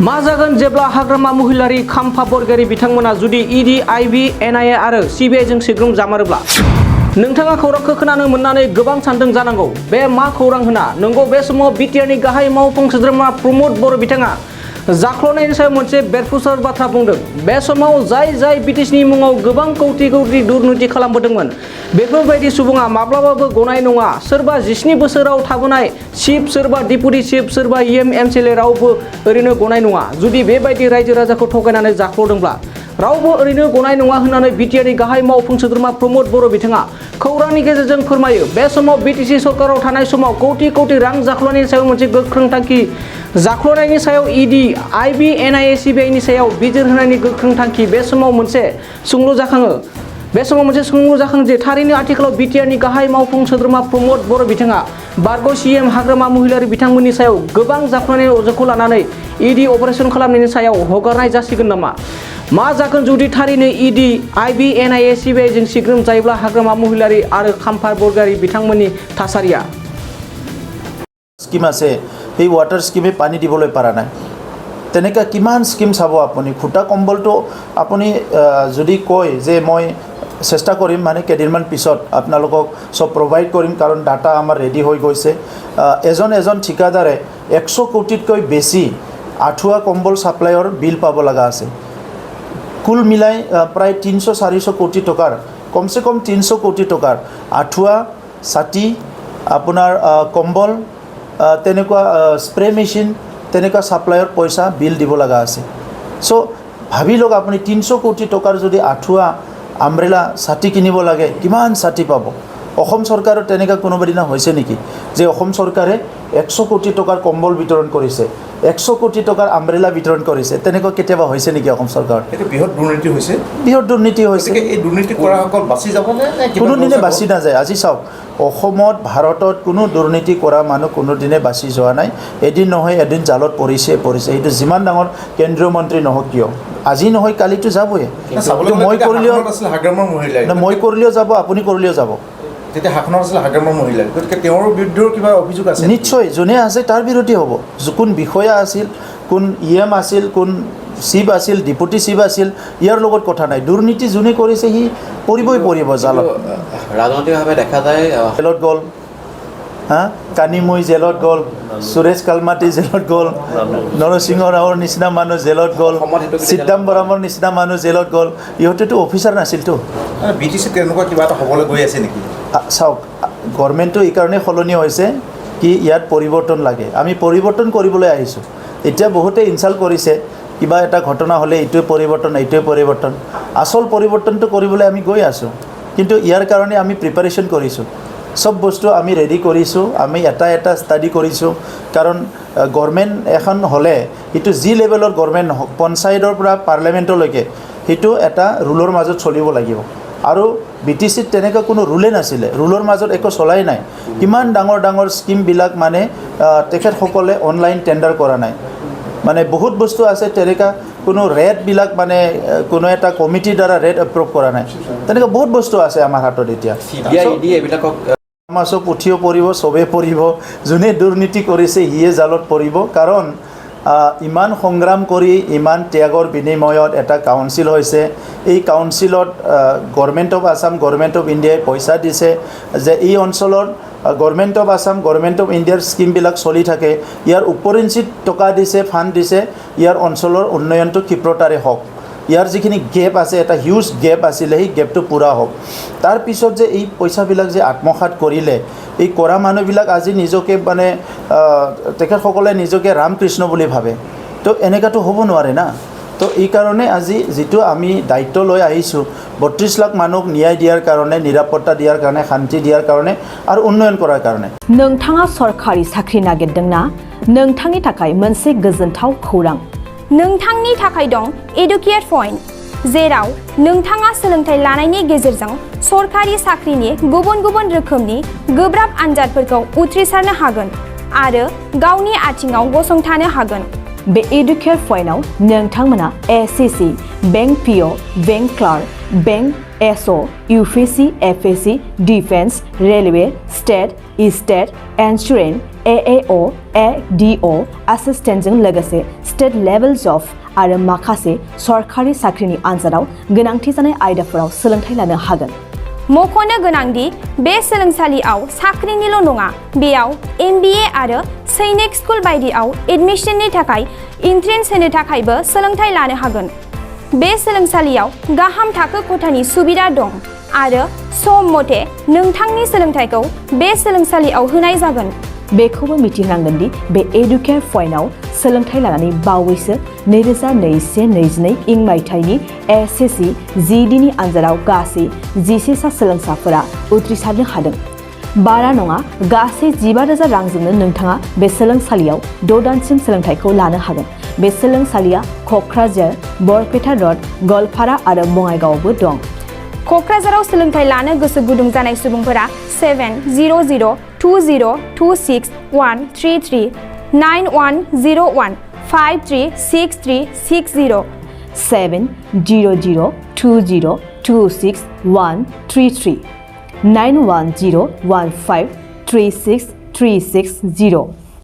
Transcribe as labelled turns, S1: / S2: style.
S1: मा जागोन जेब्ला हाग्रामा महिलारि खाम्फा बरगारि बिथांमोना जुदि ईडी आईबी एनआईए आरो सीबीआई जों सिग्रोम जामारोब्ला नोंथाङा खौरांखौ खोनानो मोननानै गोबां सानदों जानांगौ बे मा खौरां होना नंगौ बे समाव बिटिआरनि गाहाय मावफुं सोद्रोमा प्रमद बर बिथाङा जाख्ल'नायनि सायाव मोनसे बेरफुसार बाथ्रा बुंदों बे समाव जाय ब्रिटिशनि मुङाव गोबां कौटि दुर्नीति खालामबोदोंमोन बेफोरबायदि सुबुङा माब्लाबाबो गनाय नङा सोरबा 17 बोसोराव थाबोनाय चिफ सोरबा डिपुटि चिफ सोरबा EM MCLA रावबो ओरैनो गनाय नङा जुदि बेबायदि रायजो राजाखौ थगायनानै जाख्ल'दोंब्ला रावबो ओरैनो गनाय नङा होननानै बिटिआरनि गाहाय मावफुं सोद्रोमा प्रमद बर बिथाङा खौरांनि गेजेरजों फोरमायो बे समाव बिटिसि सरकाराव थानाय समाव कौटि रां जाख्ल'नायनि सायाव मोनसे गोख्रों थांखि जाख्ल'नायनि सायाव ईडी आईबी एनआईए सीबीआईनि सायाव बिजिर होनायनि गोख्रों थांखि बे समाव मोनसे सोंलु जाखाङो जे थारैनो आथिखालाव बिटिआरनि गाहाय मावफुं सोद्रोमा प्रमद बर बिथाङा बारग' CM हाग्रामा महिलारि बिथांमोननि सायाव गोबां जाख्ल'नायनि अजदखौ लानानै ईडी अपारेशन खालामनायनि सायाव हगारनाय जासिगोन नामा मा जागोन जुदि थारैनो ईडी आईबी एनआईए सीबीआई जों सिग्रोम जायोब्ला हाग्रामा महिलारि आरो खाम्फा बरगारि बिथांमोननि थासारिया
S2: स्कीम আছে এই ওয়াটার স্কিমে পানী দিবলৈ পৰা নাই তেনেকা কিমান স্কিম চাব আপুনি খুটা কম্বলটো আপুনি যদি কয় যে মই চেষ্টা কৰিম মানে কেদিনমান পিছত আপোনালোকক সব প্ৰভাইড কৰিম কাৰণ ডাটা আমাৰ ৰেডি হৈ গৈছে এজন ঠিকাদাৰে 100 কোটিতকৈ বেছি আঠুৱা কম্বল সাপ্লাইৰ বিল পাব লগা আছে কুল মিলাই প্ৰায় 300-400 কোটি টকাৰ কমসে কম 300 কোটি টকাৰ আঠুৱা ছাতি আপোনাৰ কম্বল তেনেকুৱা স্প্ৰে মেচিন তেনেকুৱা সাপ্লাইৰ পইচা বিল দিব লগা আছে সো ভাবি লওক আপুনি 300 কোটি টকাৰ যদি আঠুৱা আমব্ৰেলা ছাতি কিনিব লাগে কিমান ছাতি পাব অসম চৰকাৰৰ তেনেকা কোনোবা দিনা হৈছে নেকি যে অসম চৰকাৰে 100 কোটি টকাৰ কম্বল বিতৰণ কৰিছে 100 কোটি টকাৰ আমব্ৰেলা বিতৰণ কৰিছে তেনেকুৱা কেতিয়াবা হৈছে নেকি অসম চৰকাৰ
S3: এটো বৃহৎ দুৰ্নীতি হৈছে
S2: এই
S3: দুৰ্নীতি কৰা সকল বাছি যাব নে
S2: কোনো দিনে বাছি নাযায় আজি চাওক অসমত ভাৰতত কোনো দুৰ্নীতি কৰা মানুহ কোনো দিনে বাছি যোৱা নাই এদিন নহয় এদিন জালত পৰিছে এইটো যিমান ডাঙৰ কেন্দ্ৰীয় মন্ত্ৰী নহওক কিয় আজি নহয় কালিটো যাবই মই কৰিলেও যাব আপুনি কৰিলেও যাব
S3: যেতিয়া শাসনৰ আছিল হাগ্ৰামৰ মহিলা গতিকে তেওঁৰ বিৰুদ্ধে কিবা অভিযোগ আছে
S2: নিশ্চয় যোনে আছে তাৰ বিৰুদ্ধে হ'ব কোন বিষয়া আছিল কোন EM আছিল কোন চিফ আছিল ডিপুটি চিফ আছিল ইয়াৰ লগত কথা নাই দুৰ্নীতি যোনে কৰিছে সি পৰিব জালত
S4: ৰাজনৈতিকভাৱে দেখা যায়
S2: জেলত গ'ল কানিমুই জেলত গ'ল সুৰেশ কালমাটি জেলত গ'ল নৰসিংহ ৰাওৰ নিচিনা মানুহ জেলত গ'ল চিদাম্বৰমৰ নিচিনা মানুহ জেলত গ'ল ইহঁতেতো অফিচাৰ নাছিলতো
S3: BTC তেনেকুৱা কিবা এটা হ'বলৈ গৈ আছে নেকি
S2: চাওক গভৰ্ণমেণ্টটো এই কাৰণে সলনি হৈছে কি ইয়াত পৰিৱৰ্তন লাগে আমি পৰিৱৰ্তন কৰিবলৈ আহিছোঁ এতিয়া বহুতে ইনচাল্ট কৰিছে কিবা এটা ঘটনা হ'লে এইটোৱে পৰিৱৰ্তন আচল পৰিৱৰ্তনটো কৰিবলৈ আমি গৈ আছোঁ কিন্তু ইয়াৰ কাৰণে আমি প্ৰিপাৰেশ্যন কৰিছোঁ সব বস্তু আমি ৰেডি কৰিছোঁ আমি এটা ষ্টাডি কৰিছোঁ কাৰণ গভৰ্ণমেণ্ট এখন হ'লে এইটো যি লেভেলৰ গভৰ্ণমেণ্ট নহওক পঞ্চায়তৰ পৰা পাৰ্লিয়ামেণ্টলৈকে সেইটো এটা ৰুলৰ মাজত চলিব লাগিব আৰু BTCত তেনেকুৱা কোনো ৰুলে নাছিলে ৰুলৰ মাজত একো চলাই নাই কিমান ডাঙৰ স্কিমবিলাক মানে তেখেতসকলে অনলাইন টেণ্ডাৰ কৰা নাই মানে বহুত বস্তু আছে তেনেকুৱা কোনো ৰেটবিলাক মানে কোনো এটা কমিটিৰ দ্বাৰা ৰেট এপ্ৰুভ কৰা নাই তেনেকুৱা বহুত বস্তু আছে আমাৰ হাতত এতিয়া
S4: এইবিলাকক
S2: আমাৰ চব উঠিও পৰিব চবেই পৰিব যোনে দুৰ্নীতি কৰিছে সিয়ে জালত পৰিব কাৰণ ইমান সংগ্ৰাম কৰি ইমান ত্যাগৰ বিনিময়ত এটা কাউন্সিল হৈছে এই কাউন্সিলত government of Assam government of ইণ্ডিয়াই পইচা দিছে যে এই অঞ্চলত government of Assam government of ইণ্ডিয়াৰ স্কিমবিলাক চলি থাকে ইয়াৰ উপৰিঞ্চিত টকা দিছে ফাণ্ড দিছে ইয়াৰ অঞ্চলৰ উন্নয়নটো ক্ষিপ্ৰতাৰে হওক ইয়াৰ যিখিনি গেপ আছে এটা হিউজ গেপ আছিলে সেই গেপটো পূৰা হওক তাৰপিছত যে এই পইচাবিলাক যে আত্মসাৎ কৰিলে এই কৰা মানুহবিলাক আজি নিজকে মানে তেখেতসকলে নিজকে ৰামকৃষ্ণ বুলি ভাবে তো এনেকুৱাতো হ'ব নোৱাৰে না তো এই কাৰণে আজি যিটো আমি দায়িত্ব লৈ আহিছোঁ 32 লাখ মানুহক ন্যায় দিয়াৰ কাৰণে নিৰাপত্তা দিয়াৰ কাৰণে শান্তি দিয়াৰ কাৰণে আৰু উন্নয়ন কৰাৰ কাৰণে
S5: नोंथाङा सरकारि साख्रि नागिरदोंना नोंथांनि थाखाय मोनसे गोजोनथाव खौरां
S6: नोंथांनि थाखाय दं एडुकेट पॉइंट जेराव नोंथाङा सोलोंथाइ लानायनि गेजेरजों सरकारि साख्रिनि गुबुन रोखोमनि गोब्राब आनजादफोरखौ उथ्रिसारनो हागोन आरो गावनि आथिङाव गसंथानो हागोन
S5: बे एडुकेट पॉइन्टआव नोंथांमोना SCC bank PO bank clerk bank SO UPSC FSC defence railway state insurance AAO, ADO एसिस्टेन्टजों लोगोसे स्टेट लेभेल जब आरो माखासे सरकारि साख्रिनि आनजादाव गोनांथि जानाय आयदाफोराव सोलोंथाइ लानो हागोन।
S6: मख'नो गोनांदि बे सोलोंसालियाव साख्रिनिल' नङा, बेयाव MBA आरो सैनिक स्कुल बायदियाव एडमिशननि थाखाय एन्ट्रेन्स होनो थाखायबो सोलोंथाइ लानो हागोन। बे सोलोंसालियाव गाहाम थाखो खथानि सुबिदा दं आरो सम मथे नोंथांनि सोलोंथाइखौ बे सोलोंसालियाव होनाय जागोन।
S5: बेखौबो मिथिनांगोन दि बे एडुकेयार पइन्टआव सोलोंथाइ लानानै बावैसो 2021-22 इं मायथाइनि SSC GD नि आनजादाव गासै 11 सा सोलोंसाफोरा उथ्रिसारनो हादों। बारा नङा, गासै 15,000 रांजोंनो नोंथाङा बे सोलोंसालियाव 6 दानसिम सोलोंथाइखौ लानो हागोन। बे सोलोंसालिया क'क्राझार, बरपेटा रड, गलपारा आरो बङाइगावआवबो दं।
S6: क'क्राझाराव सोलोंथाइ लानो गोसो गुदुं जानाय सुबुंफोरा 70020261133 9101536360
S5: 70020261133 9101536360